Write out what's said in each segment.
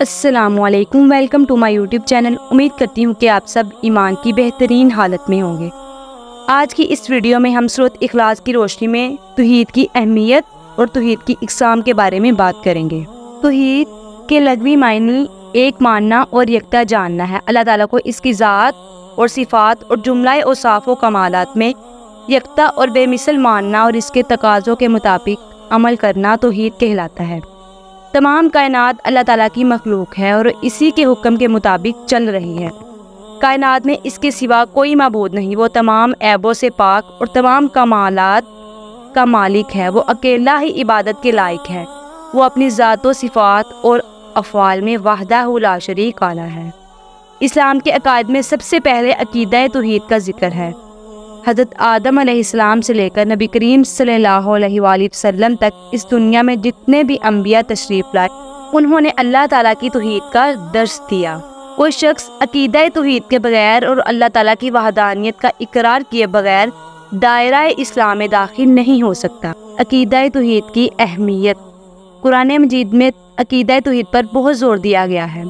السلام علیکم، welcome to my YouTube channel. امید کرتی ہوں کہ آپ سب ایمان کی بہترین حالت میں ہوں گے۔ آج کی اس ویڈیو میں ہم سورۃ اخلاص کی روشنی میں توحید کی اہمیت اور توحید کی اقسام کے بارے میں بات کریں گے۔ توحید کے لغوی معنی ایک ماننا اور یکتا جاننا ہے۔ اللہ تعالیٰ کو اس کی ذات اور صفات اور جملہ اوصاف و کمالات میں یکتا اور بے مثل ماننا اور اس کے تقاضوں کے مطابق عمل کرنا توحید کہلاتا ہے۔ تمام کائنات اللہ تعالیٰ کی مخلوق ہے اور اسی کے حکم کے مطابق چل رہی ہے۔ کائنات میں اس کے سوا کوئی معبود نہیں۔ وہ تمام عیبوں سے پاک اور تمام کمالات کا مالک ہے۔ وہ اکیلا ہی عبادت کے لائق ہے۔ وہ اپنی ذات و صفات اور افعال میں وحدہ لا شریک اعلیٰ ہے۔ اسلام کے عقائد میں سب سے پہلے عقیدہ توحید کا ذکر ہے۔ حضرت آدم علیہ السلام سے لے کر نبی کریم صلی اللہ علیہ وآلہ وسلم تک اس دنیا میں جتنے بھی انبیاء تشریف لائے انہوں نے اللہ تعالیٰ کی توحید کا درس دیا۔ کوئی شخص عقیدہ توحید کے بغیر اور اللہ تعالیٰ کی وحدانیت کا اقرار کیے بغیر دائرہ اسلام میں داخل نہیں ہو سکتا۔ عقیدہ توحید کی اہمیت۔ قرآن مجید میں عقیدہ توحید پر بہت زور دیا گیا ہے۔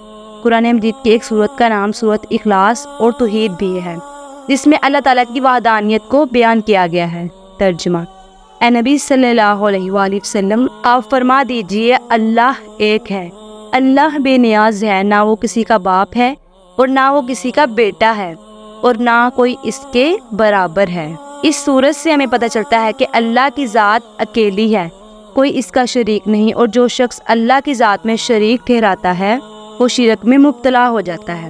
قرآن مجید کی ایک سورت کا نام سورۃ اخلاص اور توحید بھی ہے، جس میں اللہ تعالیٰ کی وحدانیت کو بیان کیا گیا ہے۔ ترجمہ: اے نبی صلی اللہ علیہ وآلہ وسلم، آپ فرما دیجئے اللہ ایک ہے، اللہ بے نیاز ہے، نہ وہ کسی کا باپ ہے اور نہ وہ کسی کا بیٹا ہے اور نہ کوئی اس کے برابر ہے۔ اس سورت سے ہمیں پتہ چلتا ہے کہ اللہ کی ذات اکیلی ہے، کوئی اس کا شریک نہیں، اور جو شخص اللہ کی ذات میں شریک ٹھہراتا ہے وہ شرک میں مبتلا ہو جاتا ہے۔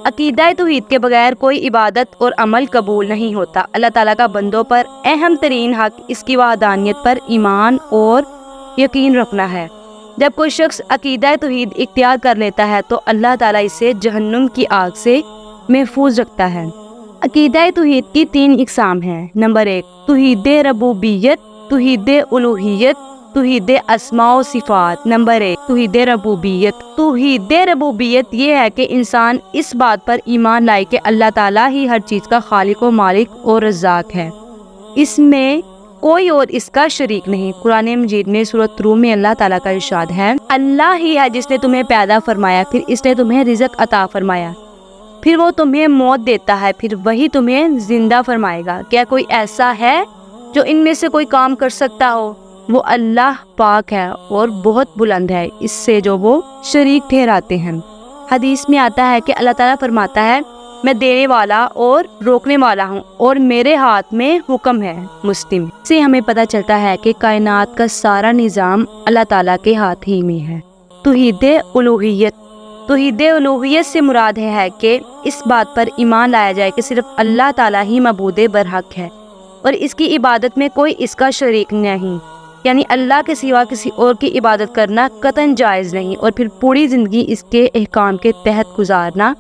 عقیدہ توحید کے بغیر کوئی عبادت اور عمل قبول نہیں ہوتا۔ اللہ تعالیٰ کا بندوں پر اہم ترین حق اس کی وحدانیت پر ایمان اور یقین رکھنا ہے۔ جب کوئی شخص عقیدہ توحید اختیار کر لیتا ہے تو اللہ تعالیٰ اسے جہنم کی آگ سے محفوظ رکھتا ہے۔ عقیدہ توحید کی 3 اقسام ہیں۔ نمبر 1، توحید ربوبیت، توحید الوہیت، توحید اسماء و صفات۔ نمبر 1، توحید ربوبیت۔ توحید ربوبیت یہ ہے کہ انسان اس بات پر ایمان لائے کہ اللہ تعالیٰ ہی ہر چیز کا خالق و مالک اور رزاق ہے، اس میں کوئی اور اس کا شریک نہیں۔ قرآن مجید میں سورۃ روم میں اللہ تعالیٰ کا ارشاد ہے، اللہ ہی ہے جس نے تمہیں پیدا فرمایا، پھر اس نے تمہیں رزق عطا فرمایا، پھر وہ تمہیں موت دیتا ہے، پھر وہی تمہیں زندہ فرمائے گا۔ کیا کوئی ایسا ہے جو ان میں سے کوئی کام کر سکتا ہو؟ وہ اللہ پاک ہے اور بہت بلند ہے اس سے جو وہ شریک ٹھہراتے ہیں۔ حدیث میں آتا ہے کہ اللہ تعالیٰ فرماتا ہے، میں دینے والا اور روکنے والا ہوں اور میرے ہاتھ میں حکم ہے۔ مسلم سے ہمیں پتہ چلتا ہے کہ کائنات کا سارا نظام اللہ تعالیٰ کے ہاتھ ہی میں ہے۔ توحید الوہیت۔ توحید الوہیت سے مراد ہے کہ اس بات پر ایمان لایا جائے کہ صرف اللہ تعالیٰ ہی معبود برحق ہے اور اس کی عبادت میں کوئی اس کا شریک نہیں، یعنی اللہ کے سوا کسی اور کی عبادت کرنا قطعاً جائز نہیں، اور پھر پوری زندگی اس کے احکام کے تحت گزارنا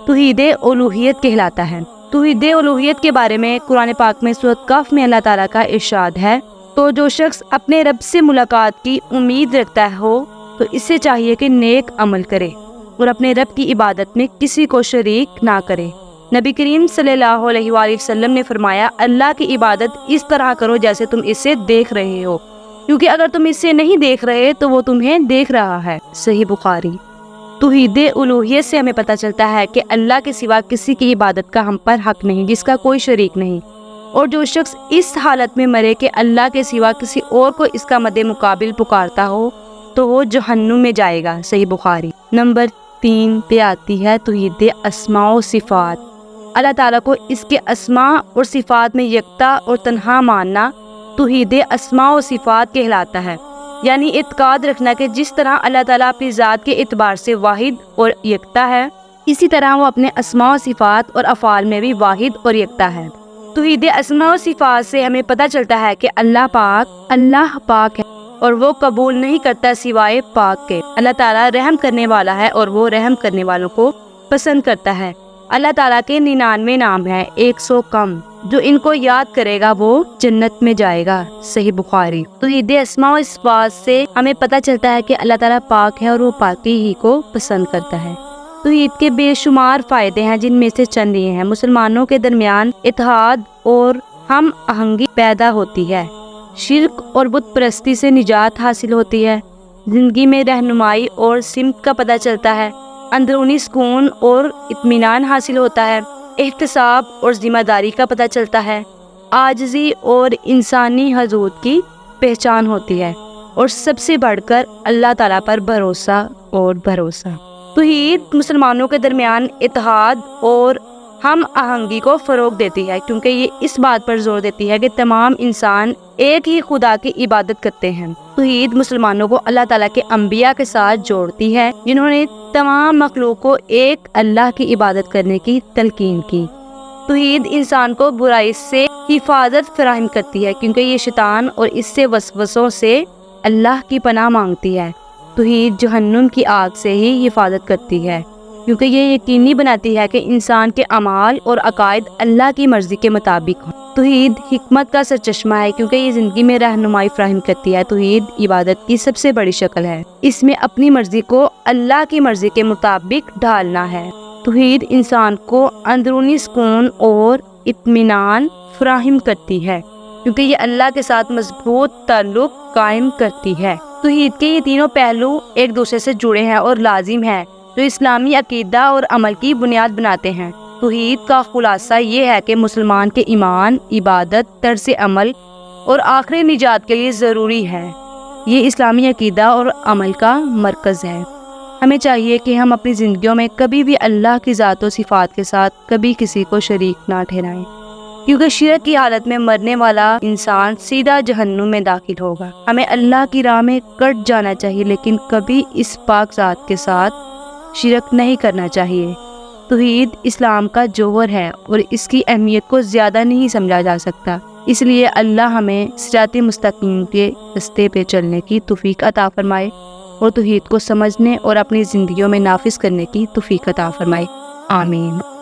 توحید الوہیت کہلاتا ہے۔ توحید الوہیت کے بارے میں قرآن پاک میں سورۃ کہف میں اللہ تعالیٰ کا ارشاد ہے، تو جو شخص اپنے رب سے ملاقات کی امید رکھتا ہو تو اس سے چاہیے کہ نیک عمل کرے اور اپنے رب کی عبادت میں کسی کو شریک نہ کرے۔ نبی کریم صلی اللہ علیہ وآلہ وسلم نے فرمایا، اللہ کی عبادت اس طرح کرو جیسے تم اسے دیکھ رہے ہو، کیونکہ اگر تم اسے نہیں دیکھ رہے تو وہ تمہیں دیکھ رہا ہے۔ صحیح بخاری۔ توحید الوہیت سے ہمیں پتہ چلتا ہے کہ اللہ کے سوا کسی کی عبادت کا ہم پر حق نہیں، جس کا کوئی شریک نہیں، اور جو شخص اس حالت میں مرے کہ اللہ کے سوا کسی اور کو اس کا مد مقابل پکارتا ہو تو وہ جہنم میں جائے گا۔ صحیح بخاری۔ نمبر 3 پہ آتی ہے توحید اسماء و صفات۔ اللہ تعالیٰ کو اس کے اسماء اور صفات میں یکتا اور تنہا ماننا توحید اسماء و صفات کہلاتا ہے، یعنی اعتقاد رکھنا کہ جس طرح اللہ تعالیٰ اپنی ذات کے اعتبار سے واحد اور یکتا ہے، اسی طرح وہ اپنے اسماء و صفات اور افعال میں بھی واحد اور یکتا ہے۔ توحید اسماء و صفات سے ہمیں پتہ چلتا ہے کہ اللہ پاک ہے اور وہ قبول نہیں کرتا سوائے پاک کے۔ اللہ تعالیٰ رحم کرنے والا ہے اور وہ رحم کرنے والوں کو پسند کرتا ہے۔ اللہ تعالیٰ کے 99 نام ہیں، 100 کم، جو ان کو یاد کرے گا وہ جنت میں جائے گا۔ صحیح بخاری۔ توحید اسماء و صفات سے ہمیں پتہ چلتا ہے کہ اللہ تعالیٰ پاک ہے اور وہ پاکی ہی کو پسند کرتا ہے۔ توحید کے بے شمار فائدے ہیں، جن میں سے چند یہ ہیں۔ مسلمانوں کے درمیان اتحاد اور ہم آہنگی پیدا ہوتی ہے، شرک اور بت پرستی سے نجات حاصل ہوتی ہے، زندگی میں رہنمائی اور سمت کا پتہ چلتا ہے، اندرونی سکون اور اطمینان حاصل ہوتا ہے، احتساب اور ذمہ داری کا پتہ چلتا ہے، عاجزی اور انسانی حدود کی پہچان ہوتی ہے، اور سب سے بڑھ کر اللہ تعالیٰ پر بھروسہ اور بھروسہ۔ توحید مسلمانوں کے درمیان اتحاد اور ہم آہنگی کو فروغ دیتی ہے، کیونکہ یہ اس بات پر زور دیتی ہے کہ تمام انسان ایک ہی خدا کی عبادت کرتے ہیں۔ توحید مسلمانوں کو اللہ تعالیٰ کے انبیاء کے ساتھ جوڑتی ہے، جنہوں نے تمام مخلوق کو ایک اللہ کی عبادت کرنے کی تلقین کی۔ توحید انسان کو برائی سے حفاظت فراہم کرتی ہے، کیونکہ یہ شیطان اور اس سے وسوسوں سے اللہ کی پناہ مانگتی ہے۔ توحید جہنم کی آگ سے ہی حفاظت کرتی ہے، کیونکہ یہ یقینی بناتی ہے کہ انسان کے اعمال اور عقائد اللہ کی مرضی کے مطابق ہوں۔ توحید حکمت کا سرچشمہ ہے، کیونکہ یہ زندگی میں رہنمائی فراہم کرتی ہے۔ توحید عبادت کی سب سے بڑی شکل ہے، اس میں اپنی مرضی کو اللہ کی مرضی کے مطابق ڈھالنا ہے۔ توحید انسان کو اندرونی سکون اور اطمینان فراہم کرتی ہے، کیونکہ یہ اللہ کے ساتھ مضبوط تعلق قائم کرتی ہے۔ توحید کے یہ تینوں پہلو ایک دوسرے سے جڑے ہیں اور لازم ہیں، جو اسلامی عقیدہ اور عمل کی بنیاد بناتے ہیں۔ توحید کا خلاصہ یہ ہے کہ مسلمان کے ایمان، عبادت، طرز عمل اور آخری نجات کے لیے ضروری ہے۔ یہ اسلامی عقیدہ اور عمل کا مرکز ہے۔ ہمیں چاہیے کہ ہم اپنی زندگیوں میں کبھی بھی اللہ کی ذات و صفات کے ساتھ کبھی کسی کو شریک نہ ٹھہرائیں، کیونکہ شرک کی حالت میں مرنے والا انسان سیدھا جہنم میں داخل ہوگا۔ ہمیں اللہ کی راہ میں کٹ جانا چاہیے، لیکن کبھی اس پاک ذات کے ساتھ شرک نہیں کرنا چاہیے۔ توحید اسلام کا جوہر ہے اور اس کی اہمیت کو زیادہ نہیں سمجھا جا سکتا، اس لیے اللہ ہمیں صراط مستقیم کے راستے پہ چلنے کی توفیق عطا فرمائے اور توحید کو سمجھنے اور اپنی زندگیوں میں نافذ کرنے کی توفیق عطا فرمائے۔ آمین۔